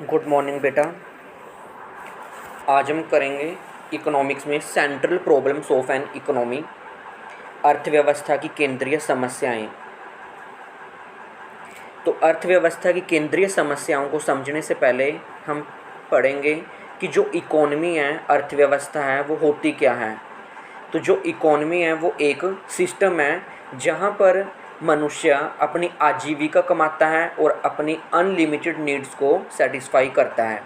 Good morning बेटा। आज हम करेंगे इकोनॉमिक्स में central problems of an economy, अर्थव्यवस्था की केंद्रीय समस्याएं। तो अर्थव्यवस्था की केंद्रीय समस्याओं को समझने से पहले हम पढ़ेंगे कि जो इकोनॉमी है, अर्थव्यवस्था है, वो होती क्या है। तो जो इकोनॉमी है वो एक सिस्टम है जहाँ पर मनुष्य अपनी आजीविका कमाता है और अपनी अनलिमिटेड नीड्स को सेटिस्फाई करता है।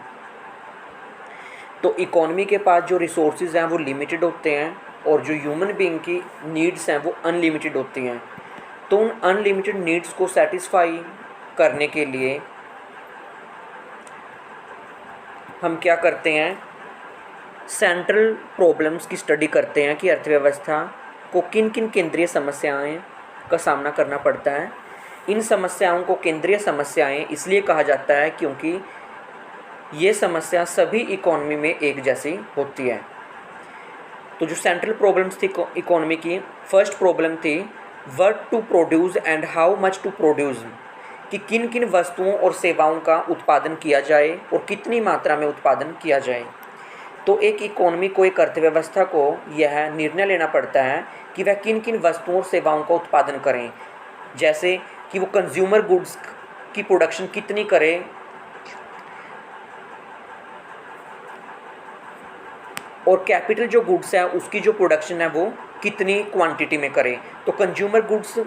तो इकोनॉमी के पास जो रिसोर्सेज हैं वो लिमिटेड होते हैं और जो ह्यूमन बीइंग की नीड्स हैं वो अनलिमिटेड होती हैं। तो उन अनलिमिटेड नीड्स को सेटिस्फाई करने के लिए हम क्या करते हैं, सेंट्रल प्रॉब्लम्स की स्टडी करते हैं कि अर्थव्यवस्था को किन किन केंद्रीय समस्याएं का सामना करना पड़ता है। इन समस्याओं को केंद्रीय समस्याएं इसलिए कहा जाता है क्योंकि ये समस्या सभी इकोनॉमी में एक जैसी होती है। तो जो सेंट्रल प्रॉब्लम्स थी इकोनॉमी की, फर्स्ट प्रॉब्लम थी what to produce and how much to produce, कि किन किन वस्तुओं और सेवाओं का उत्पादन किया जाए और कितनी मात्रा में उत्पादन किया जाए। तो एक इकोनॉमी को, एक अर्थव्यवस्था को यह निर्णय लेना पड़ता है कि वह किन किन वस्तुओं और सेवाओं का उत्पादन करें, जैसे कि वो कंज्यूमर गुड्स की प्रोडक्शन कितनी करे और कैपिटल जो गुड्स है उसकी जो प्रोडक्शन है वो कितनी क्वांटिटी में करे। तो कंज्यूमर गुड्स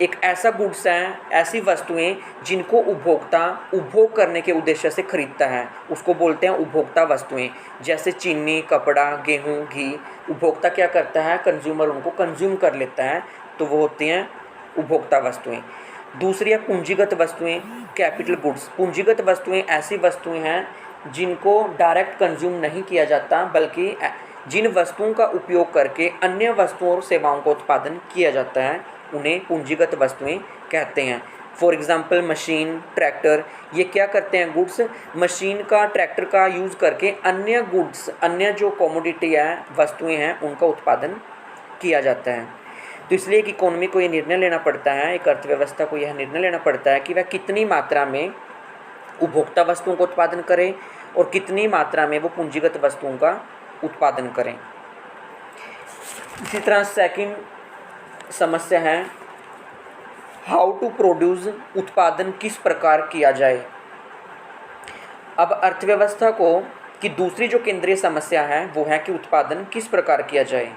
एक ऐसा गुड्स है, ऐसी वस्तुएं जिनको उपभोक्ता उपभोग करने के उद्देश्य से खरीदता है, उसको बोलते हैं उपभोक्ता वस्तुएं। जैसे चीनी, कपड़ा, गेहूं, घी, उपभोक्ता क्या करता है, कंज्यूमर उनको कंज्यूम कर लेता है, तो वो होती हैं उपभोक्ता वस्तुएं। दूसरी है पूंजीगत वस्तुएं, कैपिटल गुड्स। पूंजीगत वस्तुएं ऐसी वस्तुएं हैं जिनको डायरेक्ट कंज्यूम नहीं किया जाता, बल्कि जिन वस्तुओं का उपयोग करके अन्य वस्तुओं और सेवाओं का उत्पादन किया जाता है, उन्हें पूंजीगत वस्तुएं कहते हैं। फॉर एग्जांपल मशीन, ट्रैक्टर, ये क्या करते हैं, गुड्स, मशीन का, ट्रैक्टर का यूज़ करके अन्य गुड्स, अन्य जो कमोडिटी है, वस्तुएं हैं, उनका उत्पादन किया जाता है। तो इसलिए एक इकोनॉमी को ये निर्णय लेना पड़ता है, एक अर्थव्यवस्था को यह निर्णय लेना पड़ता है कि वह कितनी मात्रा में उपभोक्ता वस्तुओं का उत्पादन करें और कितनी मात्रा में वो पूंजीगत वस्तुओं का उत्पादन करें। इसी तरह सेकंड समस्या है हाउ टू प्रोड्यूस, उत्पादन किस प्रकार किया जाए। अब अर्थव्यवस्था को की दूसरी जो केंद्रीय समस्या है वो है कि उत्पादन किस प्रकार किया जाए।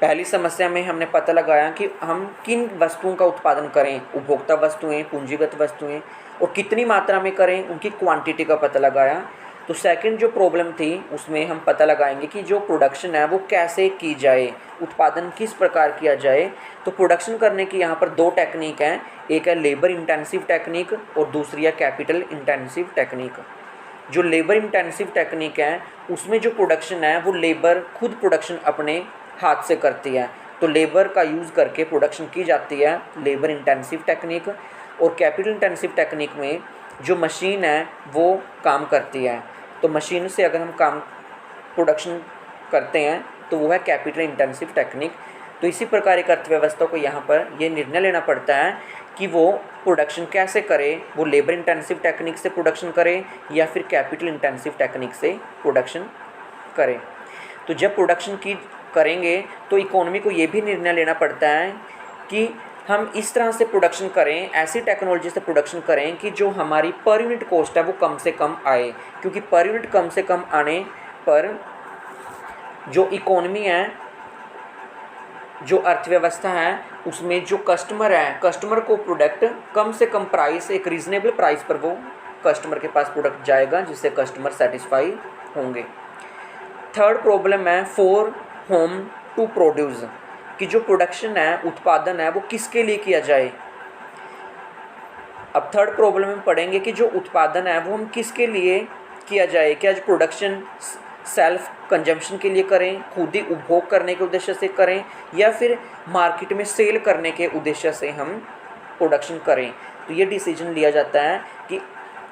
पहली समस्या में हमने पता लगाया कि हम किन वस्तुओं का उत्पादन करें, उपभोक्ता वस्तुएं, पूंजीगत वस्तुएं, और कितनी मात्रा में करें, उनकी क्वांटिटी का पता लगाया। तो सेकंड जो प्रॉब्लम थी उसमें हम पता लगाएंगे कि जो प्रोडक्शन है वो कैसे की जाए, उत्पादन किस प्रकार किया जाए। तो प्रोडक्शन करने की यहाँ पर दो टेक्निक हैं, एक है लेबर इंटेंसिव टेक्निक और दूसरी है कैपिटल इंटेंसिव टेक्निक। जो लेबर इंटेंसिव टेक्निक है उसमें जो प्रोडक्शन है वो लेबर खुद प्रोडक्शन अपने हाथ से करती है, तो लेबर का यूज़ करके प्रोडक्शन की जाती है, लेबर इंटेंसिव टेक्निक। और कैपिटल इंटेंसिव टेक्निक में जो मशीन है वो काम करती है, तो मशीन से अगर हम काम प्रोडक्शन करते हैं तो वो है कैपिटल इंटेंसिव टेक्निक। तो इसी प्रकार एक अर्थव्यवस्था को यहाँ पर ये निर्णय लेना पड़ता है कि वो प्रोडक्शन कैसे करे, वो लेबर इंटेंसिव टेक्निक से प्रोडक्शन करे या फिर कैपिटल इंटेंसिव टेक्निक से प्रोडक्शन करे। तो जब प्रोडक्शन की करेंगे तो इकोनॉमी को ये भी निर्णय लेना पड़ता है कि हम इस तरह से प्रोडक्शन करें, ऐसी टेक्नोलॉजी से प्रोडक्शन करें कि जो हमारी पर यूनिट कॉस्ट है वो कम से कम आए, क्योंकि पर यूनिट कम से कम आने पर जो इकोनॉमी है, जो अर्थव्यवस्था है, उसमें जो कस्टमर है, कस्टमर को प्रोडक्ट कम से कम प्राइस, एक रीज़नेबल प्राइस पर वो कस्टमर के पास प्रोडक्ट जाएगा जिससे कस्टमर सेटिस्फाई होंगे। थर्ड प्रॉब्लम है फॉर होम टू प्रोड्यूस, कि जो प्रोडक्शन है, उत्पादन है, वो किसके लिए किया जाए। अब थर्ड प्रॉब्लम में पढ़ेंगे कि जो उत्पादन है वो हम किसके लिए किया जाए, क्या जो प्रोडक्शन सेल्फ कंजम्पशन के लिए करें, खुद ही उपभोग करने के उद्देश्य से करें, या फिर मार्केट में सेल करने के उद्देश्य से हम प्रोडक्शन करें। तो ये डिसीजन लिया जाता है कि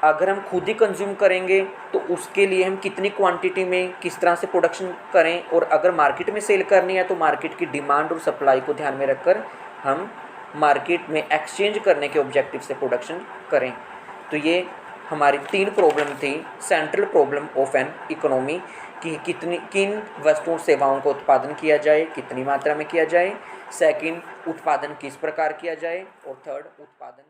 अगर हम खुद ही कंज्यूम करेंगे तो उसके लिए हम कितनी क्वांटिटी में किस तरह से प्रोडक्शन करें, और अगर मार्केट में सेल करनी है तो मार्केट की डिमांड और सप्लाई को ध्यान में रखकर हम मार्केट में एक्सचेंज करने के ऑब्जेक्टिव से प्रोडक्शन करें। तो ये हमारी 3 प्रॉब्लम थी। Central problem of an economy कि किन वस्तुओं सेवाओं का उत्पादन किया जाए, कितनी मात्रा में किया जाए। सेकंड, उत्पादन किस प्रकार किया जाए। और थर्ड, उत्पादन